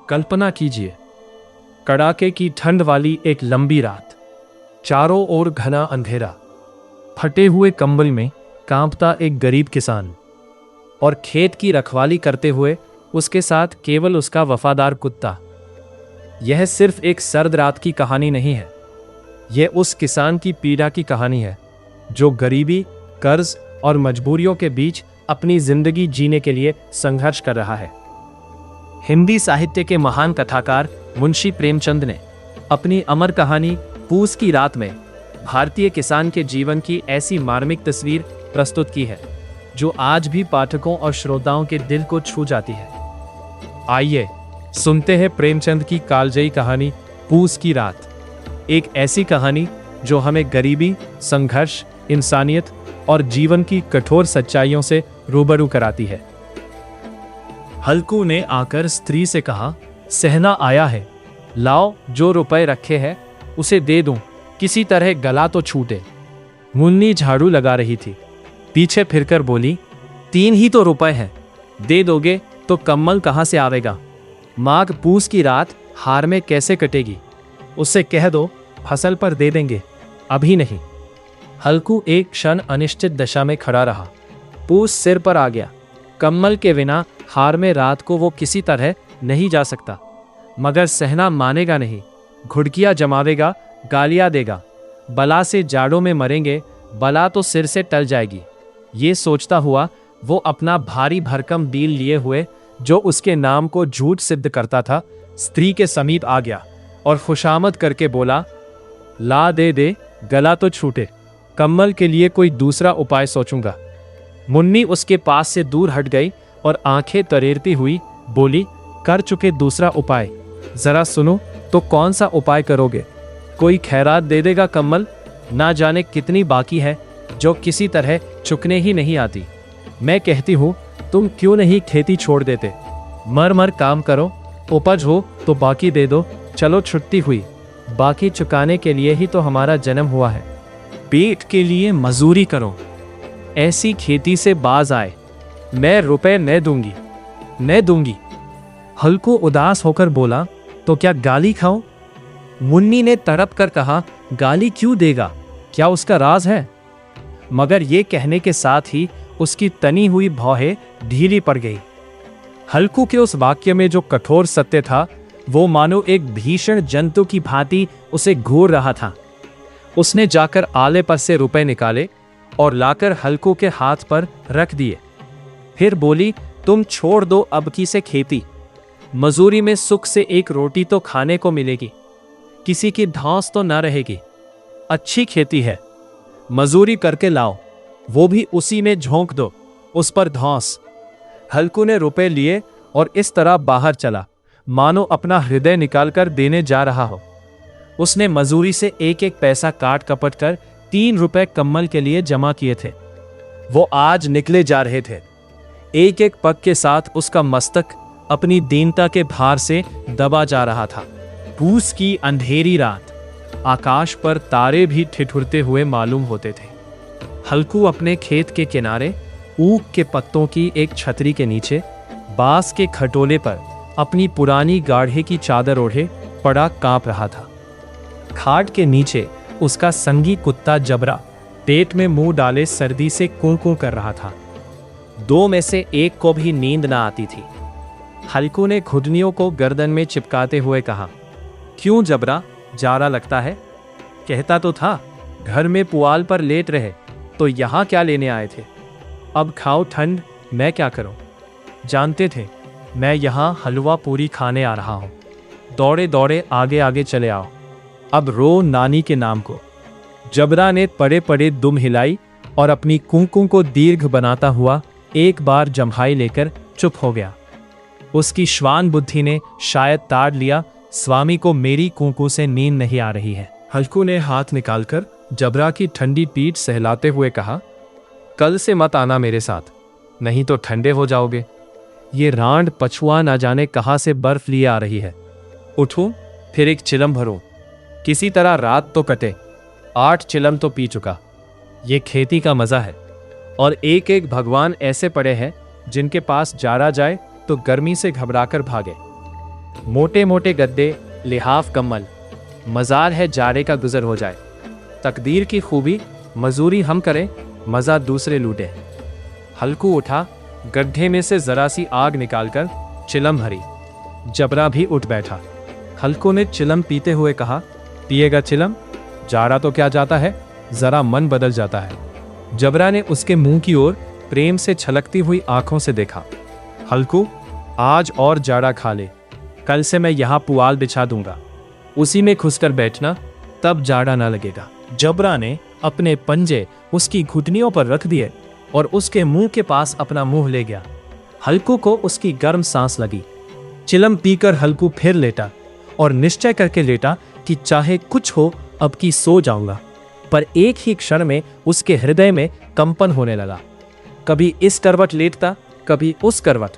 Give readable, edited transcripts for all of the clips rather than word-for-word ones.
कल्पना कीजिए, कड़ाके की ठंड वाली एक लंबी रात, चारों ओर घना अंधेरा, फटे हुए कंबल में कांपता एक गरीब किसान और खेत की रखवाली करते हुए उसके साथ केवल उसका वफादार कुत्ता। यह सिर्फ एक सर्द रात की कहानी नहीं है, यह उस किसान की पीड़ा की कहानी है जो गरीबी, कर्ज और मजबूरियों के बीच अपनी जिंदगी जीने के लिए संघर्ष कर रहा है। हिंदी साहित्य के महान कथाकार मुंशी प्रेमचंद ने अपनी अमर कहानी पूस की रात में भारतीय किसान के जीवन की ऐसी मार्मिक तस्वीर प्रस्तुत की है जो आज भी पाठकों और श्रोताओं के दिल को छू जाती है। आइए सुनते हैं प्रेमचंद की कालजयी कहानी पूस की रात, एक ऐसी कहानी जो हमें गरीबी, संघर्ष, इंसानियत और जीवन की कठोर सच्चाइयों से रूबरू कराती है। हल्कू ने आकर स्त्री से कहा, सहना आया है, लाओ जो रुपए रखे हैं उसे दे दूं, किसी तरह गला तो छूटे। मुन्नी झाड़ू लगा रही थी, पीछे फिरकर बोली, 3 ही तो रुपए हैं, दे दोगे तो कम्मल कहां से आवेगा? माघ पूस की रात हार में कैसे कटेगी? उससे कह दो फसल पर दे देंगे, अभी नहीं। हल्कू एक क्षण अनिश्चित दशा में खड़ा रहा। पूस सिर पर आ गया, कम्मल के बिना हार में रात को वो किसी तरह नहीं जा सकता। मगर सहना मानेगा नहीं, घुड़कियां जमावेगा, गालियां देगा। बला से जाड़ों में मरेंगे, बला तो सिर से टल जाएगी। ये सोचता हुआ वो अपना भारी भरकम बील लिए हुए, जो उसके नाम को झूठ सिद्ध करता था, स्त्री के समीप आ गया और खुशामद करके बोला, ला दे दे, गला तो छूटे, कम्मल के लिए कोई दूसरा उपाय सोचूंगा। मुन्नी उसके पास से दूर हट गई और आंखें तरेरती हुई बोली, कर चुके दूसरा उपाय, जरा सुनो तो कौन सा उपाय करोगे? कोई खैरात दे देगा कम्मल? ना जाने कितनी बाकी है जो किसी तरह चुकने ही नहीं आती। मैं कहती हूँ तुम क्यों नहीं खेती छोड़ देते, मर मर काम करो, उपज हो तो बाकी दे दो। चलो छुट्टी हुई, बाकी चुकाने के लिए ही तो हमारा जन्म हुआ है। पेट के लिए मजूरी करो, ऐसी खेती से बाज आए। मैं रुपए न दूंगी। हल्कू उदास होकर बोला, तो क्या गाली खाओ? मुन्नी ने तड़प कर कहा, गाली क्यों देगा, क्या उसका राज है? मगर ये कहने के साथ ही उसकी तनी हुई भौहें ढीली पड़ गई। हल्कू के उस वाक्य में जो कठोर सत्य था, वो मानो एक भीषण जंतु की भांति उसे घूर रहा था। उसने जाकर आले पर से रुपए निकाले और लाकर हल्कू के हाथ पर रख दिए। फिर बोली, तुम छोड़ दो अब की से खेती, मजूरी में सुख से एक रोटी तो खाने को मिलेगी, किसी की धौंस तो न रहेगी। अच्छी खेती है, मजूरी करके लाओ, वो भी उसी में झोंक दो, उस पर धौंस। हल्कू ने रुपए लिए और इस तरह बाहर चला मानो अपना हृदय निकालकर देने जा रहा हो। उसने मजूरी से एक एक पैसा काट कपट कर 3 रुपए कम्मल के लिए जमा किए थे। वो आज निकले जा रहे थे। एक एक पग के साथ उसका मस्तक अपनी दीनता के भार से दबा जा रहा था। पूस की अंधेरी रात, आकाश पर तारे भी ठिठुरते हुए मालूम होते थे। हल्कू अपने खेत के किनारे ऊख के पत्तों की एक छतरी के नीचे बांस के खटोले पर अपनी पुरानी गाढ़े की चादर ओढ़े पड़ा कांप रहा था। खाट के नीचे उसका संगी कुत्ता जबरा पेट में मुंह डाले सर्दी से कूं कूं कर रहा था। 2 में से एक को भी नींद ना आती थी। हल्कू ने घुटनियों को गर्दन में चिपकाते हुए कहा, क्यों जबरा, जाड़ा लगता है? कहता तो था घर में पुआल पर लेट रहे, तो यहाँ क्या लेने आए थे? अब खाओ ठंड, मैं क्या करूं? जानते थे मैं यहाँ हलवा पूरी खाने आ रहा हूं, दौड़े दौड़े आगे आगे चले आओ, अब रो नानी के नाम को। जबरा ने पड़े पड़े दुम हिलाई और अपनी कूं को दीर्घ बनाता हुआ एक बार जम्हाई लेकर चुप हो गया। उसकी श्वान बुद्धि ने शायद ताड़ लिया, स्वामी को मेरी कूं से नींद नहीं आ रही है। हल्कू ने हाथ निकालकर जबरा की ठंडी पीठ सहलाते हुए कहा, कल से मत आना मेरे साथ, नहीं तो ठंडे हो जाओगे। ये रांड पछुआ ना जाने कहां से बर्फ लिए आ रही है। उठूं फिर एक चिलम भरूं, किसी तरह रात तो कटे। 8 चिलम तो पी चुका। ये खेती का मजा है। और एक एक भगवान ऐसे पड़े हैं जिनके पास जारा जाए तो गर्मी से घबराकर भागे। मोटे मोटे गद्दे, लिहाफ कम्बल, मजार है जाड़े का गुजर हो जाए। तकदीर की खूबी, मजूरी हम करें, मज़ा दूसरे लूटे। हल्कू उठा, गड्ढे में से जरा सी आग निकालकर चिलम भरी। जबरा भी उठ बैठा। हल्कू ने चिलम पीते हुए कहा, पिएगा चिलम? जाड़ा तो क्या जाता है, जरा मन बदल जाता है। जबरा ने उसके मुंह की ओर प्रेम से छलकती हुई आंखों से देखा। हल्कू, आज और जाड़ा खा ले, कल से मैं यहाँ पुआल बिछा दूंगा, उसी में घुसकर बैठना, तब जाड़ा ना लगेगा। जबरा ने अपने पंजे उसकी घुटनियों पर रख दिए और उसके मुंह के पास अपना मुंह ले गया। हल्कू को उसकी गर्म सांस लगी। चिलम पीकर हल्कू फिर लेटा और निश्चय करके लेटा कि चाहे कुछ हो अब की सो जाऊंगा। पर एक ही क्षण में उसके हृदय में कंपन होने लगा। कभी इस करवट लेटता, कभी उस करवट,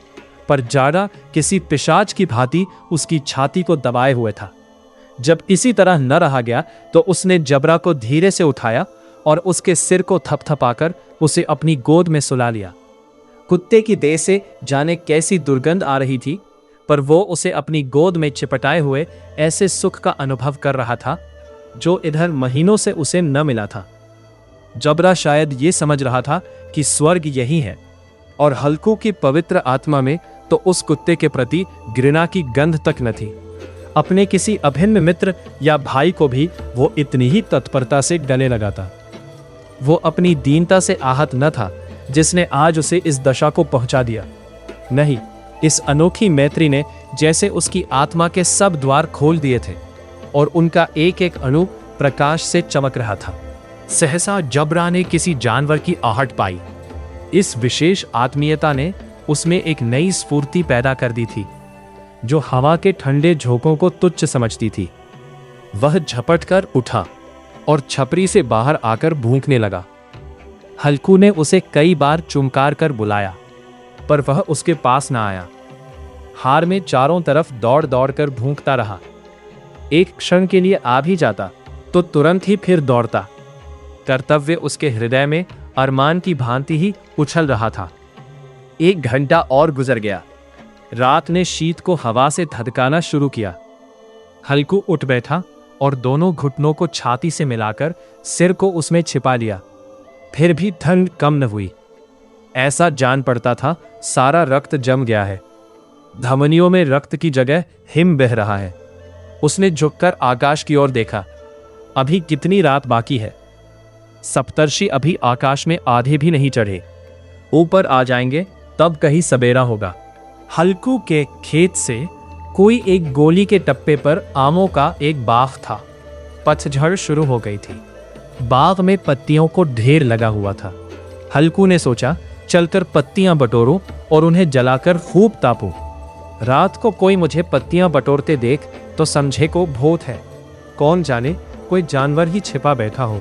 पर जाड़ा किसी पिशाच की भांति उसकी छाती को दबाए हुए था। जब इसी तरह न रहा गया तो उसने जबरा को धीरे से उठाया और उसके सिर को थपथपाकर उसे अपनी गोद में सुला लिया। कुत्ते की देह से जाने कैसी दुर्गंध आ रही थी, पर वो उसे अपनी गोद में चिपटाए हुए ऐसे सुख का अनुभव कर रहा था जो इधर महीनों से उसे न मिला था। जबरा शायद ये समझ रहा था कि स्वर्ग यही है, और हल्कू की पवित्र आत्मा में तो उस कुत्ते के प्रति घृणा की गंध तक न थी। अपने किसी अभिन्न मित्र या भाई को भी वो इतनी ही तत्परता से गले लगाता। वो अपनी दीनता से आहत न था जिसने आज उसे इस दशा को पहुंचा दिया। नहीं, इस अनोखी मैत्री ने जैसे उसकी आत्मा के सब द्वार खोल दिए थे और उनका एक एक अणु प्रकाश से चमक रहा था। सहसा जबरा ने किसी जानवर की आहट पाई। इस विशेष आत्मीयता ने उसमें एक नई स्फूर्ति पैदा कर दी थी जो हवा के ठंडे झोंकों को तुच्छ समझती थी। वह झपट कर उठा और छपरी से बाहर आकर भूंकने लगा। हल्कू ने उसे कई बार चुमकार कर बुलाया, पर वह उसके पास ना आया। हार में चारों तरफ दौड़ दौड़ कर भूंकता रहा। एक क्षण के लिए आ भी जाता तो तुरंत ही फिर दौड़ता। कर्तव्य उसके हृदय में अरमान की भांति ही उछल रहा था। 1 घंटा और गुजर गया। रात ने शीत को हवा से धधकाना शुरू किया। हल्कू उठ बैठा और दोनों घुटनों को छाती से मिलाकर सिर को उसमें छिपा लिया। फिर भी ठंड कम न हुई। ऐसा जान पड़ता था सारा रक्त जम गया है। धमनियों में रक्त की जगह हिम बह रहा है। उसने झुककर आकाश की ओर देखा। अभी कितनी रात बाकी है। सप्तर्षि अभी आकाश में आधे भी नहीं चढ़े। ऊपर आ जाएंगे तब कहीं सवेरा होगा। हल्कू के खेत से कोई एक गोली के टप्पे पर आमों का एक बाग था। पतझड़ शुरू हो गई थी। बाग में पत्तियों को ढेर लगा हुआ था। हल्कू ने सोचा चलकर पत्तियां बटोरूं और उन्हें जलाकर खूब तापूं। रात को कोई मुझे पत्तियां बटोरते देख तो समझे को भूत है। कौन जाने कोई जानवर ही छिपा बैठा हो।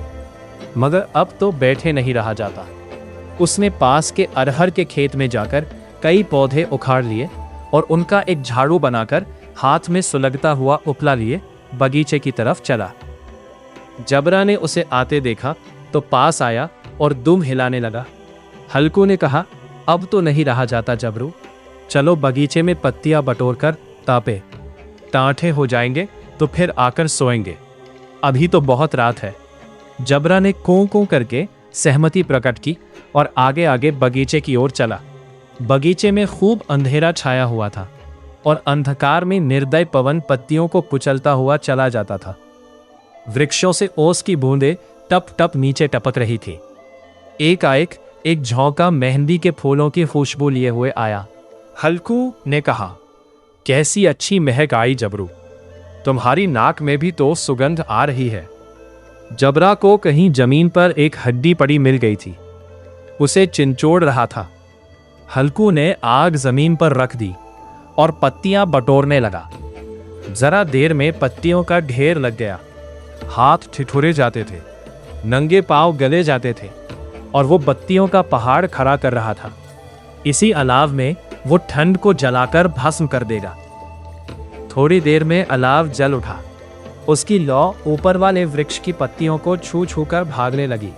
मगर अब तो बैठे नहीं रहा जाता। उसने पास के अरहर के खेत में जाकर कई पौधे उखाड़ लिए और उनका एक झाड़ू बनाकर हाथ में सुलगता हुआ उपला लिए बगीचे की तरफ चला। जबरा ने उसे आते देखा तो पास आया और दुम हिलाने लगा। हल्कू ने कहा, अब तो नहीं रहा जाता जबरू, चलो बगीचे में पत्तियां बटोर कर तापे। टाँठे हो जाएंगे तो फिर आकर सोएंगे। अभी तो बहुत रात है। जबरा ने कों कों करके सहमति प्रकट की और आगे आगे बगीचे की ओर चला। बगीचे में खूब अंधेरा छाया हुआ था और अंधकार में निर्दय पवन पत्तियों को कुचलता हुआ चला जाता था। वृक्षों से ओस की बूंदें टप टप नीचे टपक रही थी। एकाएक एक झोंका मेहंदी के फूलों की खुशबू लिए हुए आया। हल्कू ने कहा, कैसी अच्छी महक आई जबरू, तुम्हारी नाक में भी तो सुगंध आ रही है। जबरा को कहीं जमीन पर एक हड्डी पड़ी मिल गई थी। उसे चिंचोड़ रहा था। हल्कू ने आग जमीन पर रख दी और पत्तियां बटोरने लगा। जरा देर में पत्तियों का ढेर लग गया। हाथ ठिठुरे जाते थे, नंगे पांव गले जाते थे और वो बत्तियों का पहाड़ खड़ा कर रहा था। इसी अलाव में वो ठंड को जलाकर भस्म कर देगा। थोड़ी देर में अलाव जल उठा। उसकी लौ ऊपर वाले वृक्ष की पत्तियों को छू छू कर भागने लगी।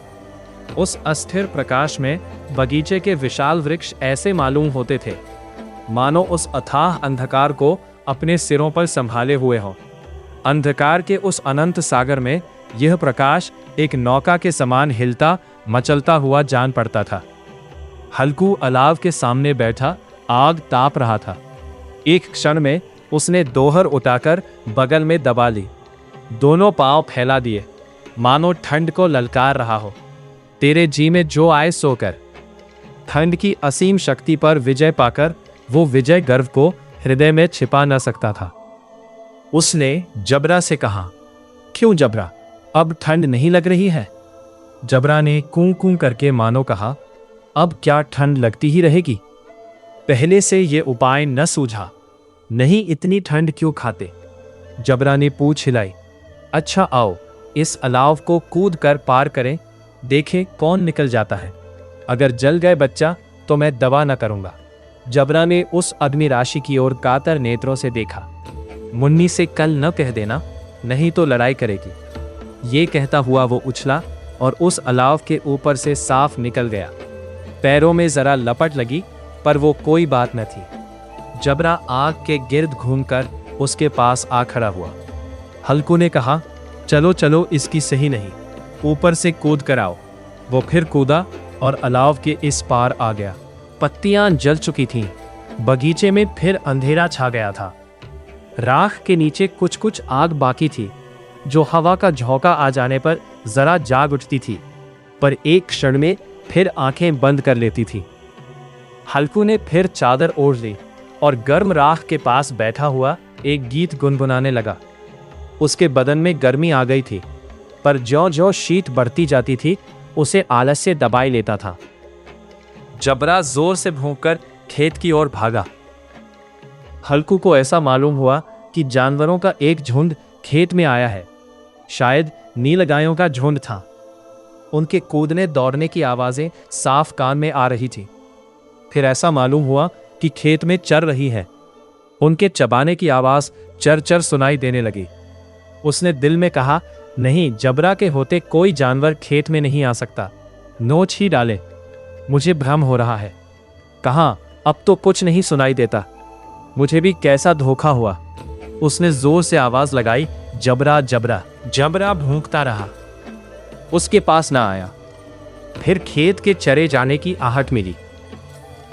उस अस्थिर प्रकाश में बगीचे के विशाल वृक्ष ऐसे मालूम होते थे मानो उस अथाह अंधकार को अपने सिरों पर संभाले हुए हों। अंधकार के उस अनंत सागर में यह प्रकाश एक नौका के समान हिलता मचलता हुआ जान पड़ता था। हल्कू अलाव के सामने बैठा आग ताप रहा था। एक क्षण में उसने दोहर उठाकर बगल में दबा ली, दोनों पांव फैला दिए, मानो ठंड को ललकार रहा हो। तेरे जी में जो आए सो कर। ठंड की असीम शक्ति पर विजय पाकर वो विजय गर्व को हृदय में छिपा न सकता था। उसने जबरा से कहा, क्यों जबरा, अब ठंड नहीं लग रही है? जबरा ने कूं कूं करके मानो कहा, अब क्या ठंड लगती ही रहेगी? पहले से ये उपाय न सूझा, नहीं इतनी ठंड क्यों खाते? जबरा ने पूंछ हिलाई। अच्छा आओ, इस अलाव को कूद कर पार करें, देखें कौन निकल जाता है। अगर जल गए बच्चा तो मैं दवा न करूंगा। जबरा ने उस अग्नि राशि की ओर कातर नेत्रों से देखा। मुन्नी से कल न कह देना, नहीं तो लड़ाई करेगी। ये कहता हुआ वो उछला और उस अलाव के ऊपर से साफ निकल गया। पैरों में जरा लपट लगी, पर वो कोई बात न थी। जबरा आग के गिर्द घूमकर उसके पास आ खड़ा हुआ। हल्कू ने कहा, चलो चलो, इसकी सही नहीं, ऊपर से कूद कर आओ। वो फिर कूदा और अलाव के इस पार आ गया। पत्तियां जल चुकी थीं, बगीचे में फिर अंधेरा छा गया था। राख के नीचे कुछ कुछ आग बाकी थी, जो हवा का झोंका आ जाने पर जरा जाग उठती थी, पर एक क्षण में फिर आंखें बंद कर लेती थी। हल्कू ने फिर चादर ओढ़ ली और गर्म राख के पास बैठा हुआ एक गीत गुनगुनाने लगा। उसके बदन में गर्मी आ गई थी, पर ज्यों-ज्यों शीत बढ़ती जाती थी उसे आलस्य दबाए लेता था। जबरा जोर से भौंककर खेत की ओर भागा। हल्कू को ऐसा मालूम हुआ कि जानवरों का एक झुंड खेत में आया है। शायद नीलगायों का झुंड था। उनके कूदने दौड़ने की आवाजें साफ कान में आ रही थी। फिर ऐसा मालूम हुआ कि खेत में चर रही है। उनके चबाने की आवाज चर चर सुनाई देने लगी। उसने दिल में कहा, नहीं, जबरा के होते कोई जानवर खेत में नहीं आ सकता, नोच ही डाले। मुझे भ्रम हो रहा है। कहाँ, अब तो कुछ नहीं सुनाई देता। मुझे भी कैसा धोखा हुआ। उसने जोर से आवाज लगाई, जबरा जबरा। जबरा भूंकता रहा, उसके पास ना आया। फिर खेत के चरे जाने की आहट मिली।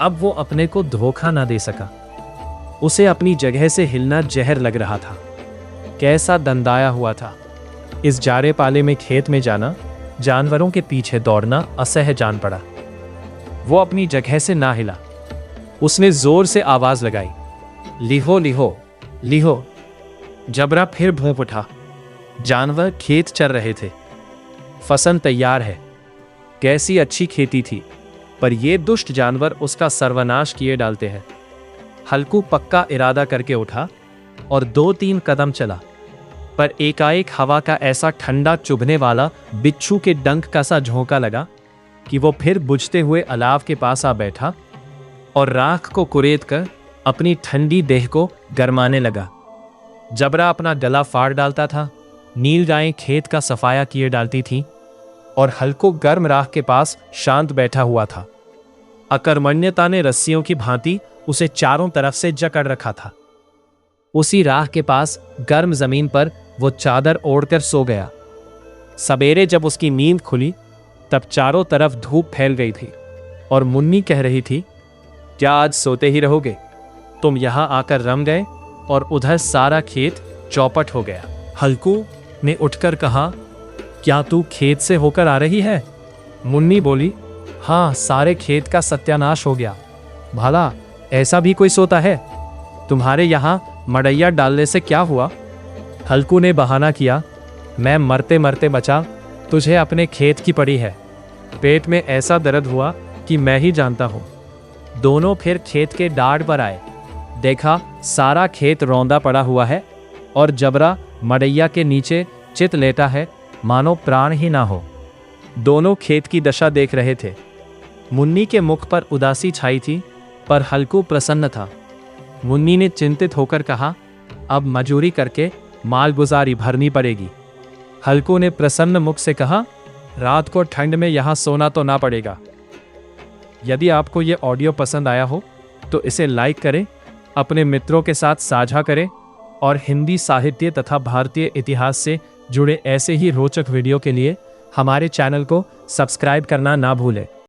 अब वो अपने को धोखा ना दे सका। उसे अपनी जगह से हिलना जहर लग रहा था। कैसा दंदाया हुआ था। इस जारे पाले में खेत में जाना, जानवरों के पीछे दौड़ना असह्य जान पड़ा। वो अपनी जगह से ना हिला। उसने जोर से आवाज लगाई, लिहो लिहो लिहो। जबरा फिर भौंक उठा। जानवर खेत चर रहे थे। फसल तैयार है। कैसी अच्छी खेती थी, पर ये दुष्ट जानवर उसका सर्वनाश किए डालते हैं। हल्कू पक्का इरादा करके उठा और 2-3 कदम चला, पर एकाएक हवा का ऐसा ठंडा चुभने वाला बिच्छू के डंक का सा झोंका लगा कि वो फिर बुझते हुए अलाव के पास आ बैठा और राख को कुरेद कर अपनी ठंडी देह को गरमाने लगा। जबरा अपना गला फाड़ डालता था, नीलगायें खेत का सफाया किए डालती थीं और हल्को गर्म राख के पास शांत बैठा हुआ था। अकर्मण्यता ने रस्सियों की भांति उसे चारों तरफ से जकड़ रखा था। उसी राह के पास गर्म जमीन पर वो चादर ओढ़कर सो गया। सवेरे जब उसकी नींद खुली तब चारों तरफ धूप फैल गई थी और मुन्नी कह रही थी, क्या आज सोते ही रहोगे? तुम यहां आकर रम गए और उधर सारा खेत चौपट हो गया। हल्कू ने उठकर कहा, क्या तू खेत से होकर आ रही है? मुन्नी बोली, हाँ, सारे खेत का सत्यानाश हो गया। भला ऐसा भी कोई सोता है? तुम्हारे यहाँ मड़ैया डालने से क्या हुआ? हल्कू ने बहाना किया, मैं मरते मरते बचा, तुझे अपने खेत की पड़ी है। पेट में ऐसा दर्द हुआ कि मैं ही जानता हूँ। दोनों फिर खेत के डाढ़ पर आए। देखा सारा खेत रौंदा पड़ा हुआ है और जबरा मड़ैया के नीचे चित लेटा है, मानो प्राण ही ना हो। दोनों खेत की दशा देख रहे थे। मुन्नी के मुख पर उदासी छाई थी, पर हल्कू प्रसन्न था। मुन्नी ने चिंतित होकर कहा, अब मजूरी करके मालगुजारी भरनी पड़ेगी। हल्कू ने प्रसन्न मुख से कहा, रात को ठंड में यहाँ सोना तो ना पड़ेगा। यदि आपको ये ऑडियो पसंद आया हो तो इसे लाइक करें, अपने मित्रों के साथ साझा करें और हिंदी साहित्य तथा भारतीय इतिहास से जुड़े ऐसे ही रोचक वीडियो के लिए हमारे चैनल को सब्सक्राइब करना ना भूलें।